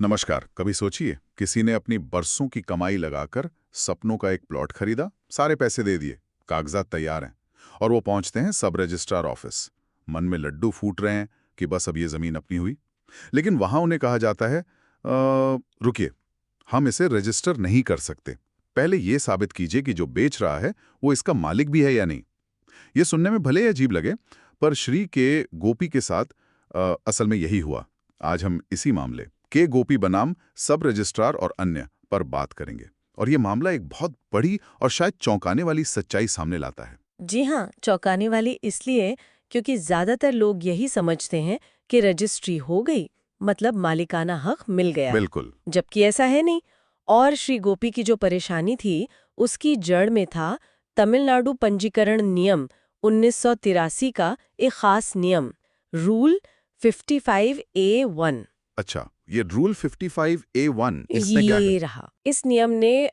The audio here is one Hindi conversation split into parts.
नमस्कार। कभी सोचिए किसी ने अपनी बरसों की कमाई लगाकर सपनों का एक प्लॉट खरीदा, सारे पैसे दे दिए, कागजात तैयार हैं और वो पहुंचते हैं सब रजिस्ट्रार ऑफिस। मन में लड्डू फूट रहे हैं कि बस अब ये जमीन अपनी हुई। लेकिन वहां उन्हें कहा जाता है, रुकिए, हम इसे रजिस्टर नहीं कर सकते। पहले ये साबित कीजिए कि जो बेच रहा है वो इसका मालिक भी है या नहीं। ये सुनने में भले ही अजीब लगे, पर श्री के गोपी के साथ असल में यही हुआ। आज हम इसी मामले के गोपी बनाम सब रजिस्ट्रार और अन्य पर बात करेंगे, और ये मामला एक बहुत बड़ी और शायद चौंकाने वाली सच्चाई सामने लाता है। जी हाँ, चौंकाने वाली इसलिए क्योंकि ज्यादातर लोग यही समझते हैं कि रजिस्ट्री हो गई मतलब मालिकाना हक मिल गया, बिल्कुल। जबकि ऐसा है नहीं। और श्री गोपी की जो परेशानी थी उसकी जड़ में था तमिलनाडु पंजीकरण नियम 1983 का एक खास नियम, रूल 55A1। अच्छा, ये रूल 55A1 इसमें क्या है? ये रहा, इस नियम ने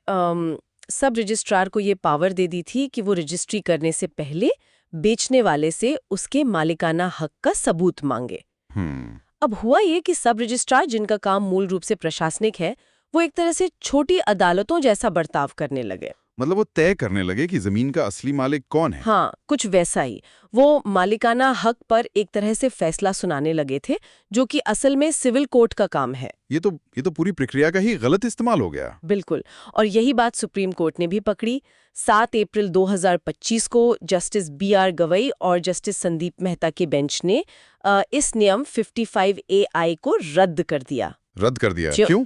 सब रजिस्ट्रार को ये पावर दे दी थी कि वो रजिस्ट्री करने से पहले बेचने वाले से उसके मालिकाना हक का सबूत मांगे। हम्म। अब हुआ ये कि सब रजिस्ट्रार, जिनका काम मूल रूप से प्रशासनिक है, वो एक तरह से छोटी अदालतों जैसा बर्ताव करने लगे। मतलब वो तय करने लगे कि जमीन का असली मालिक कौन है। हाँ, कुछ वैसा ही। वो मालिकाना हक पर एक तरह से फैसला सुनाने लगे थे, जो कि असल में सिविल कोर्ट का काम है। ये तो पूरी प्रक्रिया का ही गलत इस्तेमाल हो गया। बिल्कुल। और यही बात सुप्रीम कोर्ट ने भी पकड़ी। 7 अप्रैल 2025 को जस्टिस BR गवई और जस्टिस संदीप मेहता के बेंच ने इस नियम 55AI को रद्द कर दिया। रद्द कर दिया? जो- क्यों?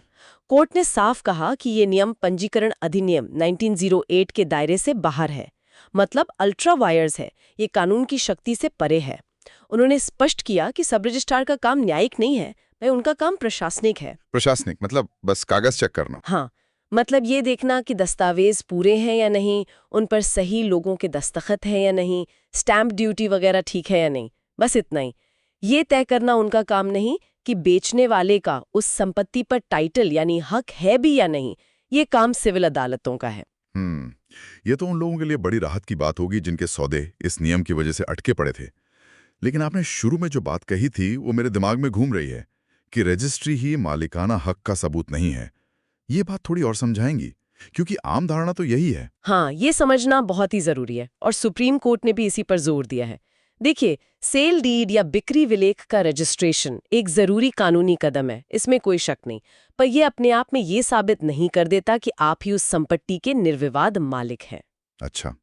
कोर्ट ने साफ कहा कि ये नियम पंजीकरण अधिनियम 1908 के दायरे से बाहर है, मतलब अल्ट्रा वायर्स है, ये कानून की शक्ति से परे है। उन्होंने स्पष्ट किया कि सब रजिस्ट्रार का काम न्यायिक नहीं है, भाई उनका काम प्रशासनिक है। प्रशासनिक मतलब बस कागज चेक करना? हाँ, मतलब ये देखना कि दस्तावेज पूरे हैं या नहीं, उन पर सही लोगों के दस्तखत हैं या नहीं, स्टैम्प ड्यूटी वगैरह ठीक है या नहीं, बस इतना ही। ये तय करना उनका काम नहीं कि बेचने वाले का उस संपत्ति पर टाइटल यानी हक है भी या नहीं। ये काम सिविल अदालतों का है। हम्म। ये तो उन लोगों के लिए बड़ी राहत की बात होगी जिनके सौदे इस नियम की वजह से अटके पड़े थे। लेकिन आपने शुरू में जो बात कही थी वो मेरे दिमाग में घूम रही है कि रजिस्ट्री ही मालिकाना हक का सबूत नहीं है। ये बात थोड़ी और समझाएंगी, क्योंकि आम धारणा तो यही है। हाँ, ये समझना बहुत ही जरूरी है और सुप्रीम कोर्ट ने भी इसी पर जोर दिया है। देखिए, सेल डीड या बिक्री विलेख का रजिस्ट्रेशन एक जरूरी कानूनी कदम है, इसमें कोई शक नहीं। पर यह अपने आप में ये साबित नहीं कर देता कि आप ही उस संपत्ति के निर्विवाद मालिक हैं। अच्छा,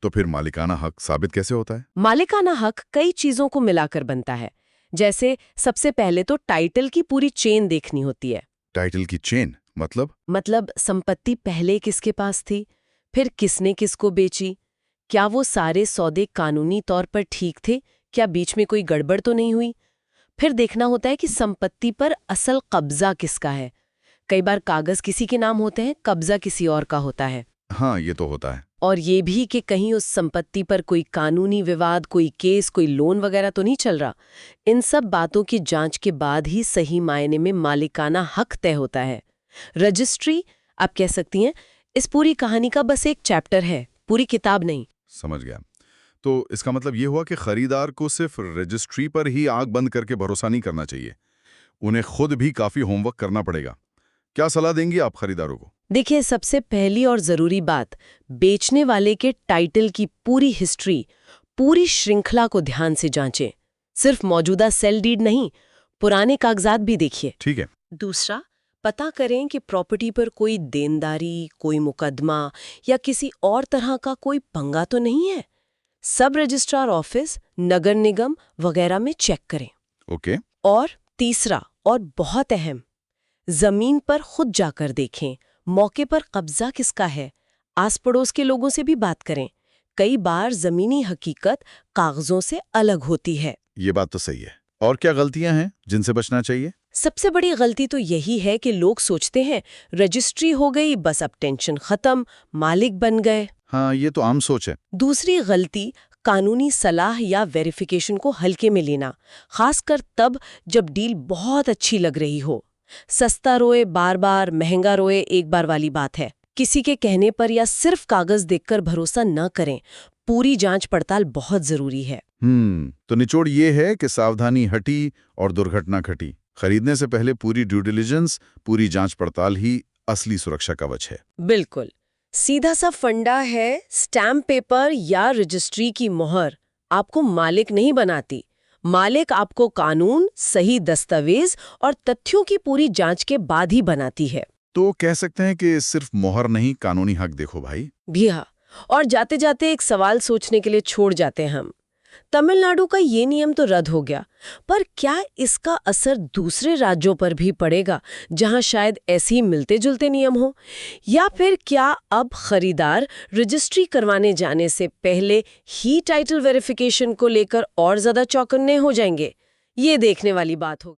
तो फिर मालिकाना हक साबित कैसे होता है? मालिकाना हक कई चीजों को मिलाकर बनता है। जैसे सबसे पहले तो टाइटल की पूरी चेन देखनी होती है। टाइटल की चेन मतलब संपत्ति पहले किसके पास थी, फिर किसने किसको बेची, क्या वो सारे सौदे कानूनी तौर पर ठीक थे, क्या बीच में कोई गड़बड़ तो नहीं हुई। फिर देखना होता है कि संपत्ति पर असल कब्जा किसका है। कई बार कागज किसी के नाम होते हैं, कब्जा किसी और का होता है। हाँ, ये तो होता है। और ये भी कि कहीं उस संपत्ति पर कोई कानूनी विवाद, कोई केस, कोई लोन वगैरह तो नहीं चल रहा। इन सब बातों की जांच के बाद ही सही मायने में मालिकाना हक तय होता है। रजिस्ट्री, आप कह सकती हैं, इस पूरी कहानी का बस एक चैप्टर है, पूरी किताब नहीं। समझ गया। तो इसका मतलब ये हुआ कि खरीदार को सिर्फ रजिस्ट्री पर ही आंख बंद करके भरोसा नहीं करना चाहिए, उन्हें खुद भी काफी होमवर्क करना पड़ेगा। क्या सलाह देंगी आप खरीदारों को? देखिए, सबसे पहली और जरूरी बात, बेचने वाले के टाइटल की पूरी हिस्ट्री, पूरी श्रृंखला को ध्यान से जांचें। सिर्फ मौजूदा सेल डीड नहीं, पुराने कागजात भी देखिए। ठीक है। दूसरा, पता करें कि प्रॉपर्टी पर कोई देनदारी, कोई मुकदमा या किसी और तरह का कोई पंगा तो नहीं है। सब रजिस्ट्रार ऑफिस, नगर निगम वगैरह में चेक करें। ओके। और तीसरा और बहुत अहम, जमीन पर खुद जाकर देखें, मौके पर कब्जा किसका है। आस पड़ोस के लोगों से भी बात करें। कई बार जमीनी हकीकत कागजों से अलग होती है। ये बात तो सही है। और क्या गलतियां हैं जिनसे बचना चाहिए? सबसे बड़ी गलती तो यही है कि लोग सोचते हैं रजिस्ट्री हो गई, बस अब टेंशन खत्म, मालिक बन गए। हाँ, ये तो आम सोच है। दूसरी गलती, कानूनी सलाह या वेरिफिकेशन को हल्के में लेना, खासकर तब जब डील बहुत अच्छी लग रही हो। सस्ता रोए बार बार, महंगा रोए एक बार वाली बात है। किसी के कहने पर या सिर्फ कागज देखकर भरोसा न करें, पूरी जांच पड़ताल बहुत जरूरी है। तो निचोड़ ये है कि सावधानी हटी और दुर्घटना घटी। खरीदने से पहले पूरी ड्यू डिलिजेंस, पूरी जांच पड़ताल ही असली सुरक्षा कवच है। बिल्कुल। सीधा सा फंडा है, स्टैम्प पेपर या रजिस्ट्री की मोहर आपको मालिक नहीं बनाती। मालिक आपको कानून, सही दस्तावेज और तथ्यों की पूरी जांच के बाद ही बनाती है। तो कह सकते हैं कि सिर्फ मोहर नहीं, कानूनी हक देखो भाई। भी हाँ। और जाते जाते एक सवाल सोचने के लिए छोड़ जाते हैं हम। तमिलनाडु का ये नियम तो रद्द हो गया, पर क्या इसका असर दूसरे राज्यों पर भी पड़ेगा जहां शायद ऐसे ही मिलते जुलते नियम हो? या फिर क्या अब खरीदार रजिस्ट्री करवाने जाने से पहले ही टाइटल वेरिफिकेशन को लेकर और ज्यादा चौकन्ने हो जाएंगे? ये देखने वाली बात होगी।